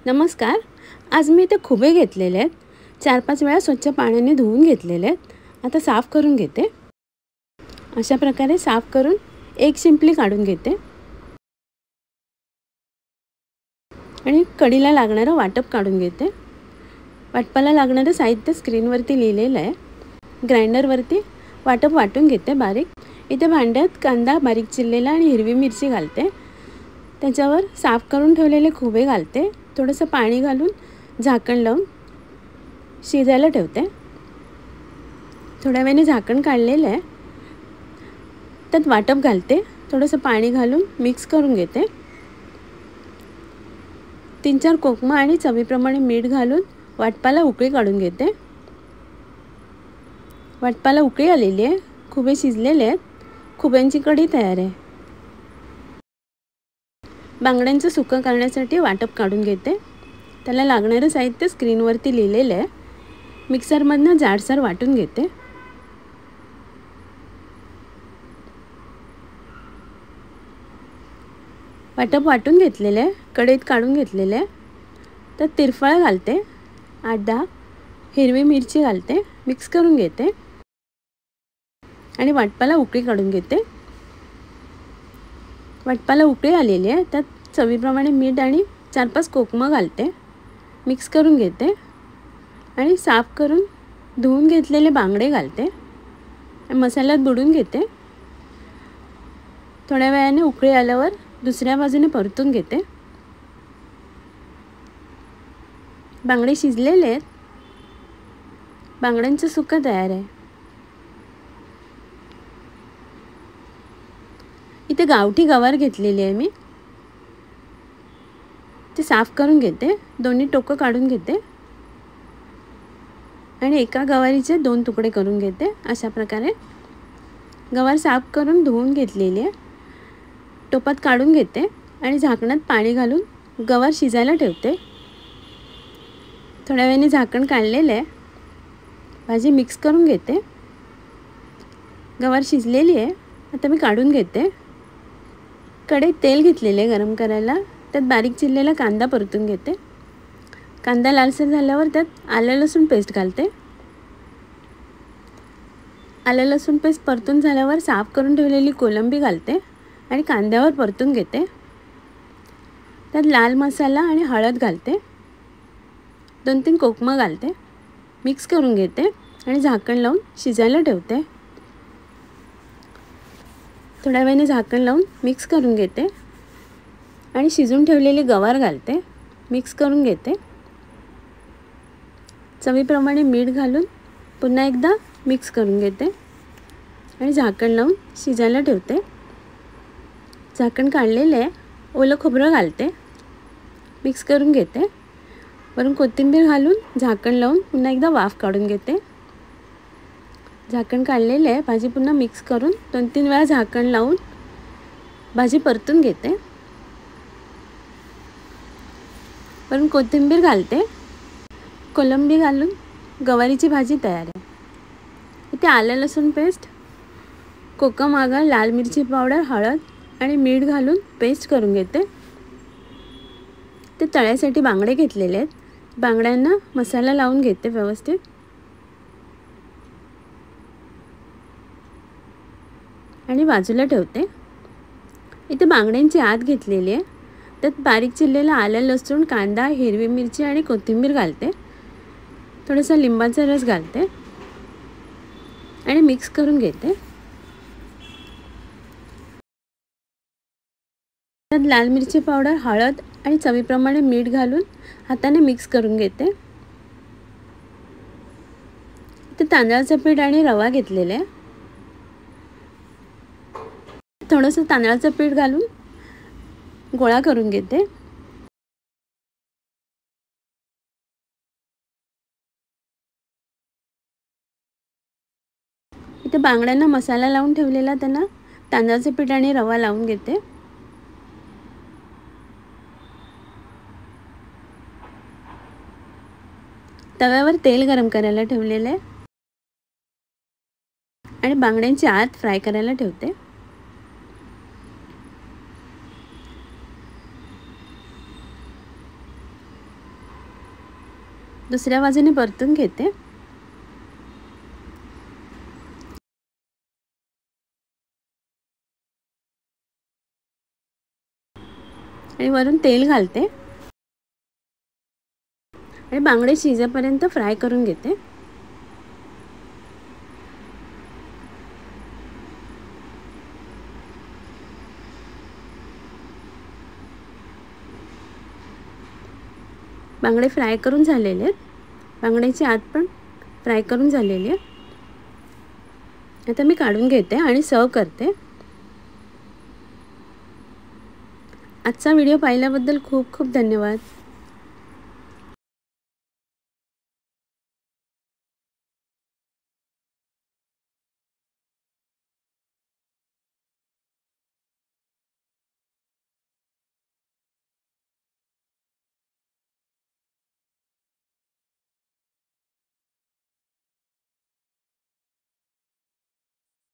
नमस्कार. आज मी इथे खुबे घेतलेले आहेत. 4-5 वेळा स्वच्छ पाण्याने धुवून घेतलेले आहेत. आता साफ करून घेते. अशा प्रकारे साफ करून एक शिंपली काढून घेते आणि कढीला लागणारं वाटप काढून घेते. वाटपाला लागणारं साहित्य स्क्रीनवरती लिहिलेलं आहे. ग्राइंडरवरती वाटप वाटून घेते बारीक. इथे भांड्यात कांदा बारीक चिरलेला आणि हिरवी मिरची घालते. त्याच्यावर साफ करून ठेवलेले खुबे घालते. थोडंसं पाणी घालून झाकण लावून शिजायला ठेवते. थोड्या वेळाने झाकण काढलेलं आहे. त्यात वाटप घालते. थोडंसं पाणी घालून मिक्स करून घेते. 3-4 कोकमा आणि चवीप्रमाणे मीठ घालून वाटपाला उकळी काढून घेते. वाटपाला उकळी आलेली आहे. खुबे शिजलेले आहेत. खुब्यांची कढी तयार आहे. बांगड्यांचं सुकं करण्यासाठी वाटप काढून घेते. त्याला लागणारं साहित्य स्क्रीनवरती लिहिलेलं आहे. मिक्सरमधनं जाडसर वाटून घेते. वाटप वाटून घेतलेलं आहे. कढईत काढून घेतलेलं आहे. तर तिरफळ घालते. 8-10 हिरवी मिरची घालते. मिक्स करून घेते आणि वाटपाला उकळी काढून घेते. वाटपाला उकळी आलेली आहे. त्यात चवीप्रमाणे मीठ आणि 4-5 कोकमं घालते. मिक्स करून घेते आणि साफ करून धुवून घेतलेले बांगडे घालते आणि मसाल्यात बुडवून घेते. थोड्या वेळाने उकळी आल्यावर दुसऱ्या बाजूने परतून घेते. बांगडे शिजलेले आहेत. बांगड्यांचं सुकं तयार आहे. इथे गावठी गवार घेतलेली आहे मी. ते साफ करून घेते. दोन्ही टोकं काढून घेते आणि एका गवारीचे 2 तुकडे करून घेते. अशा प्रकारे गवार साफ करून धुवून घेतलेली आहे. टोपात काढून घेते आणि झाकणात पाणी घालून गवार शिजायला ठेवते. थोड्या वेळाने झाकण काढलेलं आहे. भाजी मिक्स करून घेते. गवार शिजलेली आहे. आता मी काढून घेते. कढईत तेल घेतलेले गरम करायला. त्यात बारीक चिरलेला कांदा परतून घेते. कांदा लालसर झाल्यावर त्यात आलं लसूण पेस्ट घालते. आलं लसूण पेस्ट परतून झाल्यावर साफ करून ठेवलेली कोलंबी घालते आणि कांद्यावर परतून घेते. त्यात लाल मसाला आणि हळद घालते. 2-3 कोकमं घालते. मिक्स करून घेते आणि झाकण लावून शिजायला ठेवते. थोड्या वेळाने झाकण लावून मिक्स करून घेते आणि शिजून ठेवलेली गवार घालते. मिक्स करून घेते. चवीप्रमाणे मीठ घालून पुन्हा एकदा मिक्स करून घेते आणि झाकण लावून शिजायला ठेवते. झाकण काढलेले आहे. ओलं खोबरं घालते. मिक्स करून घेते. वरून कोथिंबीर घालून झाकण लावून पुन्हा एकदा वाफ काढून घेते. झाकण काढलेलं आहे. भाजी पुन्हा मिक्स करून 2-3 वेळा झाकण लावून भाजी परतून घेते. वरून कोथिंबीर घालते. कोलंबी घालून गवारीची भाजी तयार आहे. इथे आलं लसूण पेस्ट, कोकम आगळ, लाल मिरची पावडर, हळद आणि मीठ घालून पेस्ट करून घेते. ते तळ्यासाठी बांगडे घेतलेले आहेत. बांगड्यांना मसाला लावून घेते व्यवस्थित. आणि बाजूला ठेवते. इथे बांगड्यांची आत घेतलेली आहे. त्यात बारीक चिरलेला आलं लसूण, कांदा, हिरवी मिरची आणि कोथिंबीर घालते. थोडासा लिंबाचा रस घालते आणि मिक्स करून घेते. त्यात लाल मिरची पावडर, हळद आणि चवीप्रमाणे मीठ घालून हाताने मिक्स करून घेते. इथे तांदळाचं पीठ आणि रवा घेतलेला आहे. थोडंसं तांदळाचं पीठ घालून गोळा करून घेते. इथे बांगड्यांना मसाला लावून ठेवलेला त्यांना तांदळाचं पीठ आणि रवा लावून घेते. तव्यावर तेल गरम करायला ठेवलेलं आहे आणि बांगड्यांची आत फ्राय करायला ठेवते. दुसऱ्या बाजूने परतून घेते आणि वरून तेल घालते आणि बांगडे शिजेपर्यंत फ्राय करून घेते। बांगडे फ्राय करून झालेले आहेत। बांगड्याची आत पण फ्राय करून झालेली आहे। आता मी काढून घेते आणि सर्व करते। आजचा व्हिडिओ पाहिल्याबद्दल खूप खूप धन्यवाद।